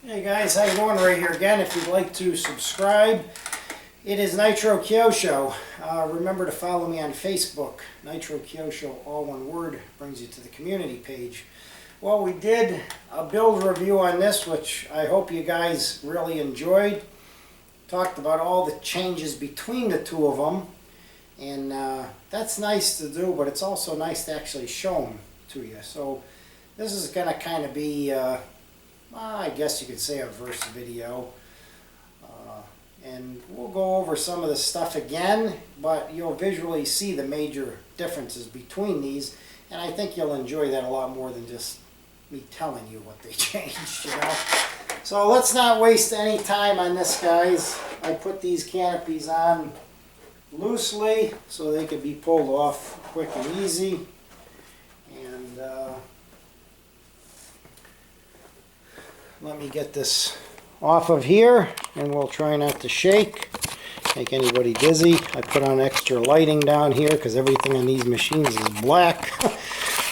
Hey guys, how you doing? Right here again. If you'd like to subscribe, it is Nitrokyosho. Remember to follow me on Facebook. Nitrokyosho, all one word, brings you to the community page. Well, we did a build review on this, which I hope you guys really enjoyed. Talked about all the changes between the two of them, and that's nice to do, but it's also nice to actually show them to you. So this is going to kind of be I guess you could say a verse video, and we'll go over some of the stuff again, but you'll visually see the major differences between these, and I think you'll enjoy that a lot more than just me telling you what they changed, you know. So let's not waste any time on this, guys. I put these canopies on loosely so they could be pulled off quick and easy, and let me get this off of here, and we'll try not to shake, make anybody dizzy. I put on extra lighting down here because everything on these machines is black.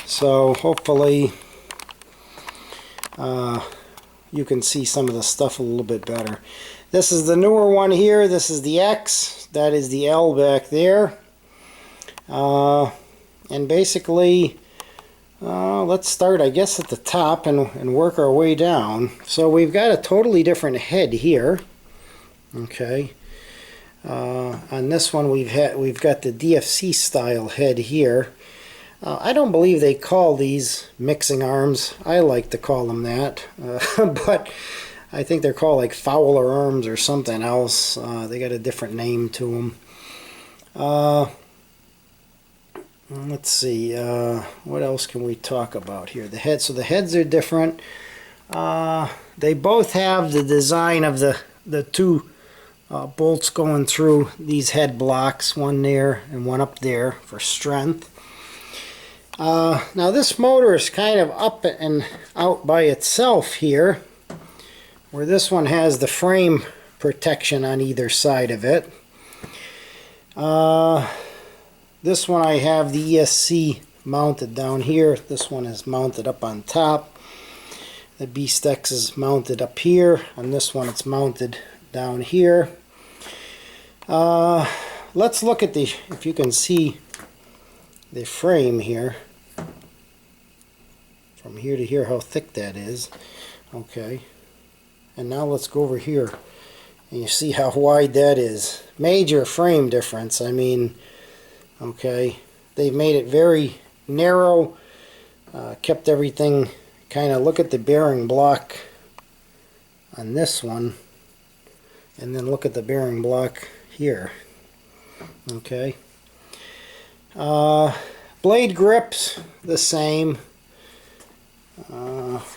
So hopefully you can see some of the stuff a little bit better. This is the newer one here. This is the X. That is the L back there. And basically, let's start, I guess, at the top and work our way down. So we've got a totally different head here. Okay. On this one, we've got the DFC style head here. I don't believe they call these mixing arms. I like to call them that, but I think they're called like Fowler arms or something else. They got a different name to them. Let's see, what else can we talk about here? The head. So the heads are different. They both have the design of the two bolts going through these head blocks, one there and one up there for strength. Now this motor is kind of up and out by itself here, where this one has the frame protection on either side of it. This one I have the ESC mounted down here. This one is mounted up on top. The Beast X is mounted up here. On this one it's mounted down here. Let's look at the, if you can see the frame here. From here to here, how thick that is. Okay. And now let's go over here. And you see how wide that is. Major frame difference. I mean, okay, they've made it very narrow, kept everything kind of, look at the bearing block on this one, and then look at the bearing block here. Okay, blade grips the same,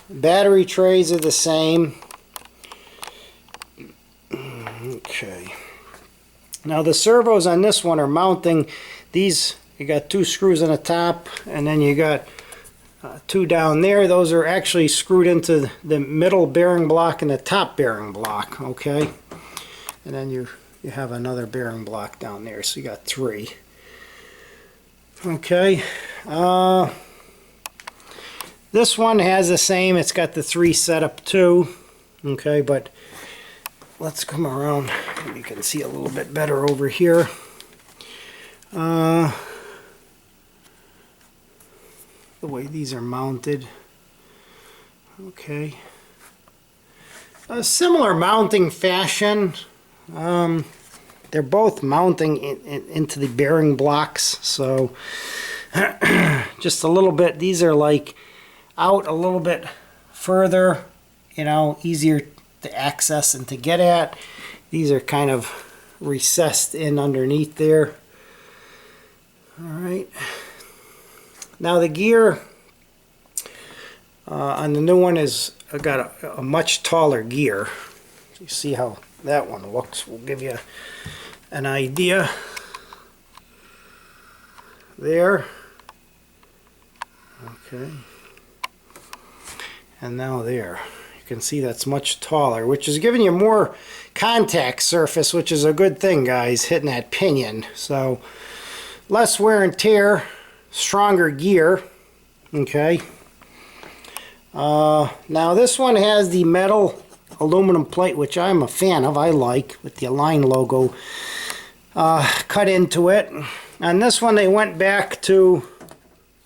battery trays are the same. Okay, now the servos on this one are mounting these. You got two screws on the top, and then you got two down there. Those are actually screwed into the middle bearing block and the top bearing block. Okay, and then you have another bearing block down there, so you got three. Okay, this one has the same. It's got the three setup too. Okay, but let's come around. You can see a little bit better over here. The way these are mounted. Okay. A similar mounting fashion. They're both mounting into the bearing blocks, so just a little bit. These are like out a little bit further, you know, easier to access and to get at. These are kind of recessed in underneath there. Alright, now the gear on the new one is got a much taller gear. You see how that one looks. We'll give you an idea there. Okay, and now there. You can see that's much taller, which is giving you more contact surface, which is a good thing, guys, hitting that pinion. So less wear and tear, stronger gear. Okay. Now this one has the metal aluminum plate, which I'm a fan of, I like, with the Align logo cut into it. On this one they went back to,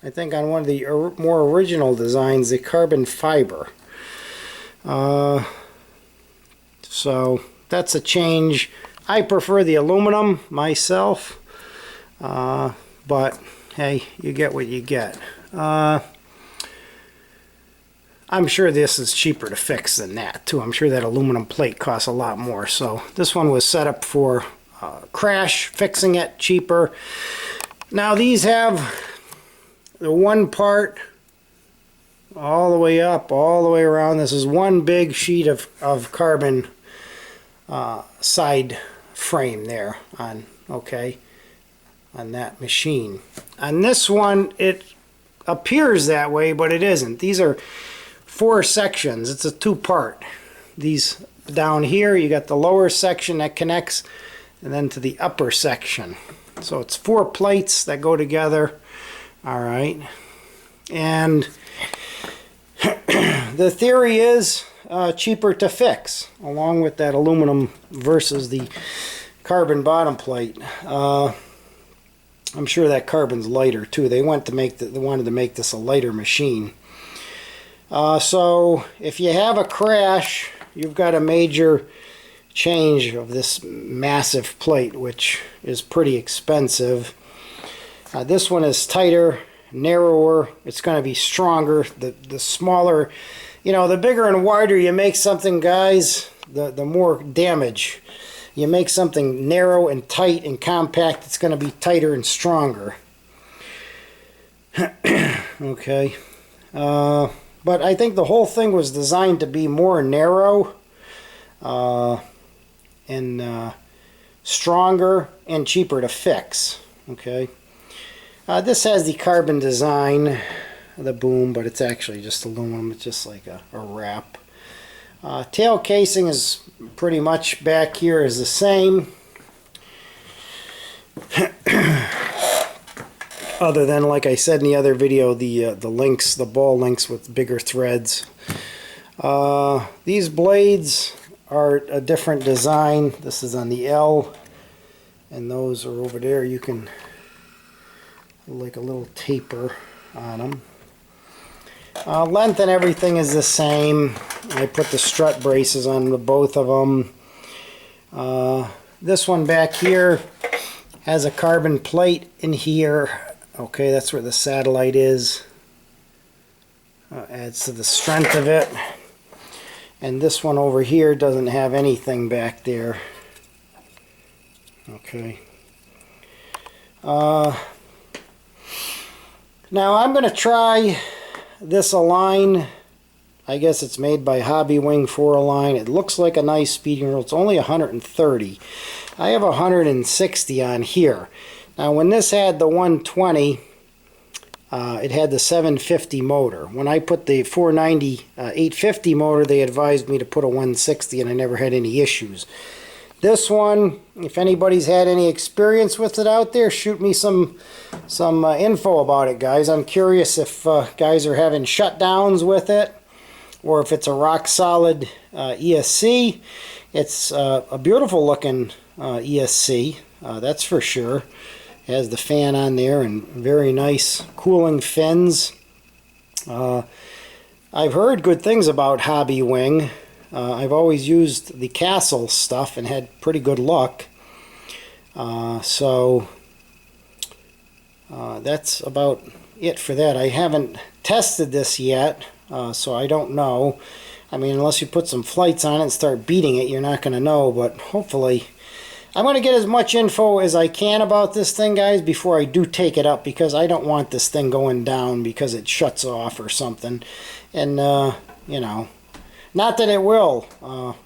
I think on one of the more original designs, the carbon fiber. So that's a change. I prefer the aluminum myself, but hey, you get what you get. I'm sure this is cheaper to fix than that too. I'm sure that aluminum plate costs a lot more. So this one was set up for crash, fixing it, cheaper. Now these have the one part all the way up, all the way around. This is one big sheet of carbon side frame there on, okay, on that machine. On this one it appears that way, but it isn't. These are 4 sections. It's a 2-part. These down here, you got the lower section that connects and then to the upper section. So it's 4 plates that go together. All right. And the theory is cheaper to fix, along with that aluminum versus the carbon bottom plate. I'm sure that carbon's lighter too. They wanted to make this a lighter machine. So if you have a crash, you've got a major change of this massive plate, which is pretty expensive. This one is tighter, narrower. It's going to be stronger. The smaller, you know, the bigger and wider you make something, guys, the more damage. You make something narrow and tight and compact, it's going to be tighter and stronger. Okay. But I think the whole thing was designed to be more narrow and stronger and cheaper to fix. Okay. This has the carbon design, the boom, but it's actually just aluminum. It's just like a wrap. Tail casing is pretty much back here is the same. Other than, like I said in the other video, the links, the ball links with bigger threads. These blades are a different design. This is on the L, and those are over there. You can, like a little taper on them. Length and everything is the same. I put the strut braces on the both of them. This one back here has a carbon plate in here. Okay, that's where the satellite is. Adds to the strength of it. And this one over here doesn't have anything back there. Okay. Now I'm going to try this Align. I guess it's made by Hobby Wing for Align. It looks like a nice speeding reel. It's only 130. I have 160 on here. Now when this had the 120, it had the 750 motor. When I put the 490 850 motor, they advised me to put a 160, and I never had any issues. This one, if anybody's had any experience with it out there, shoot me some info about it, guys. I'm curious if guys are having shutdowns with it, or if it's a rock solid ESC. It's a beautiful looking ESC, that's for sure. It has the fan on there and very nice cooling fins. I've heard good things about Hobby Wing. I've always used the Castle stuff and had pretty good luck. So that's about it for that. I haven't tested this yet, so I don't know. I mean, unless you put some flights on it and start beating it, you're not going to know, but hopefully I'm going to get as much info as I can about this thing, guys, before I do take it up, because I don't want this thing going down because it shuts off or something. And, you know, not that it will.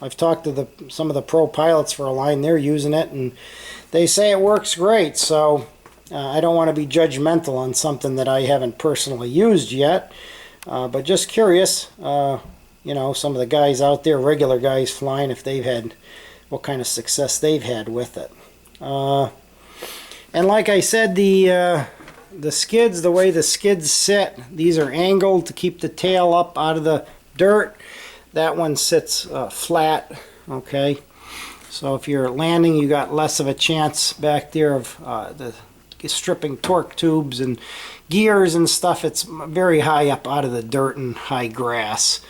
I've talked to some of the pro pilots for Align. They're using it, and they say it works great. So I don't want to be judgmental on something that I haven't personally used yet. But just curious, you know, some of the guys out there, regular guys flying, if they've had, what kind of success they've had with it. And like I said, the skids, the way the skids sit, these are angled to keep the tail up out of the dirt. That one sits flat, okay? So if you're landing, you got less of a chance back there of the stripping torque tubes and gears and stuff. It's very high up out of the dirt and high grass.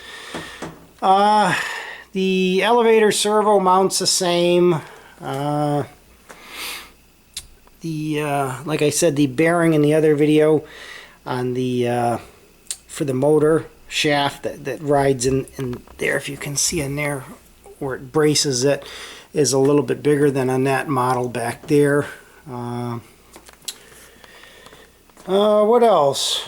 The elevator servo mounts the same. Like I said, the bearing in the other video on the for the motor shaft that rides in there, if you can see in there where it braces it, is a little bit bigger than on that model back there. What else?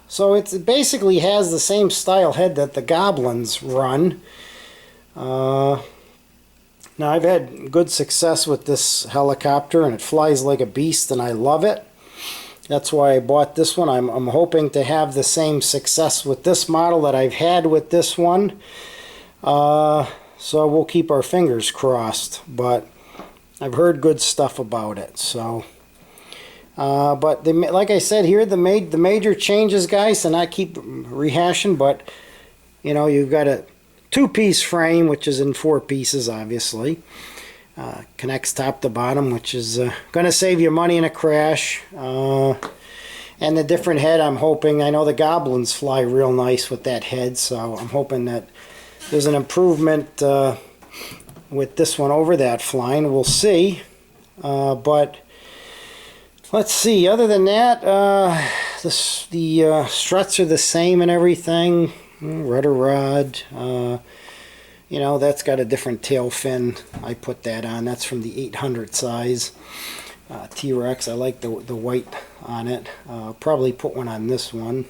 So it basically has the same style head that the Goblins run. Now I've had good success with this helicopter, and it flies like a beast, and I love it. That's why I bought this one. I'm hoping to have the same success with this model that I've had with this one. So we'll keep our fingers crossed, but I've heard good stuff about it. So, but like I said here, the major changes, guys, and I keep rehashing, but you know, you've got a two-piece frame, which is in 4 pieces, obviously. Connects top to bottom, which is going to save you money in a crash. And the different head, I'm hoping, I know the Goblins fly real nice with that head, so I'm hoping that there's an improvement with this one over that flying. We'll see. But let's see, other than that, the struts are the same and everything. Rudder rod, you know, that's got a different tail fin. I put that on. That's from the 800 size T-Rex. I like the white on it. Probably put one on this one.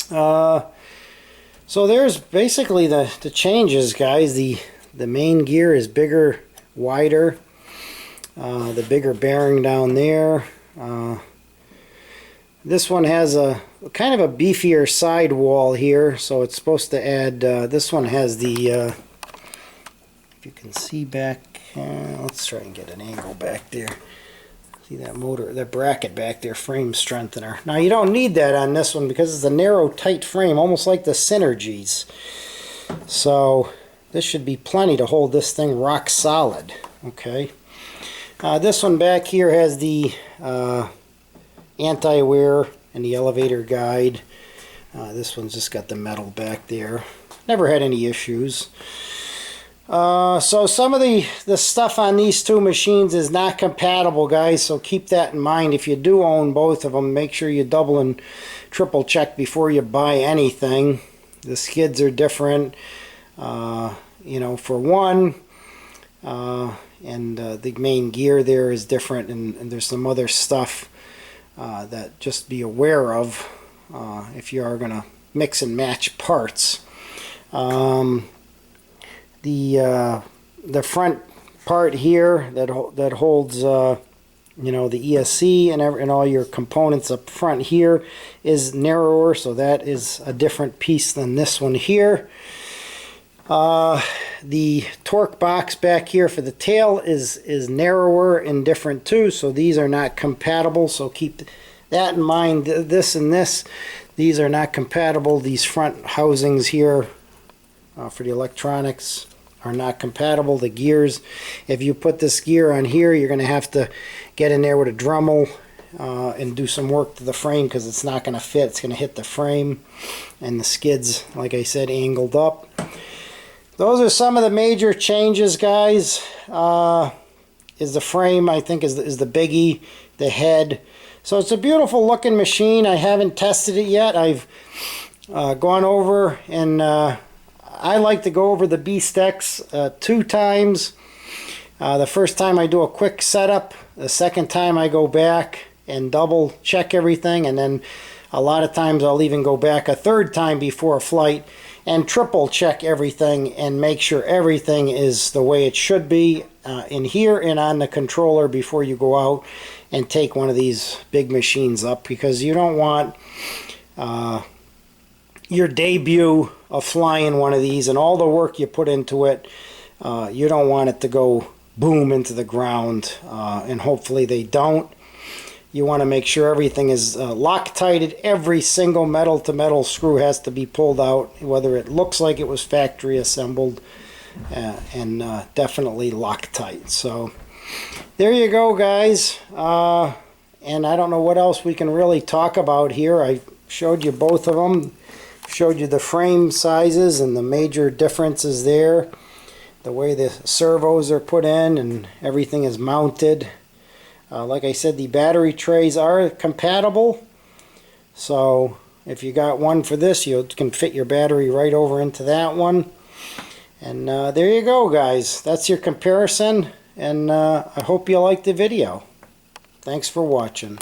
So there's basically the changes, guys. The main gear is bigger, wider. The bigger bearing down there. This one has a kind of a beefier sidewall here, so it's supposed to add, this one has the, if you can see back, let's try and get an angle back there. See that motor, that bracket back there, frame strengthener. Now you don't need that on this one because it's a narrow, tight frame, almost like the Synergies. So this should be plenty to hold this thing rock solid, okay? This one back here has the anti-wear and the elevator guide. This one's just got the metal back there. Never had any issues. So some of the stuff on these two machines is not compatible, guys, so keep that in mind. If you do own both of them, make sure you double and triple check before you buy anything. The skids are different, you know, for one, and the main gear there is different, and there's some other stuff that just be aware of if you are going to mix and match parts. The front part here that holds you know, the ESC and all your components up front here is narrower, so that is a different piece than this one here. The torque box back here for the tail is narrower and different too, so these are not compatible, so keep that in mind. This and this, these are not compatible. These front housings here for the electronics are not compatible. The gears, if you put this gear on here, you're going to have to get in there with a Dremel and do some work to the frame because it's not going to fit. It's going to hit the frame, and the skids, like I said, angled up. Those are some of the major changes, guys. Is the frame, I think, is the biggie, the head. So it's a beautiful looking machine. I haven't tested it yet. I've gone over, and I like to go over the B-Stecs 2 times. The first time I do a quick setup. The second time I go back and double check everything, and then a lot of times I'll even go back a 3rd time before a flight and triple check everything and make sure everything is the way it should be in here and on the controller before you go out and take one of these big machines up, because you don't want your debut of flying one of these and all the work you put into it, you don't want it to go boom into the ground, and hopefully they don't. You want to make sure everything is Loctited. Every single metal to metal screw has to be pulled out, whether it looks like it was factory assembled, and definitely Loctite. So there you go, guys. And I don't know what else we can really talk about here. I showed you both of them, showed you the frame sizes and the major differences there, the way the servos are put in and everything is mounted. Like I said, the battery trays are compatible, so if you got one for this, you can fit your battery right over into that one. And there you go, guys. That's your comparison, and I hope you liked the video. Thanks for watching.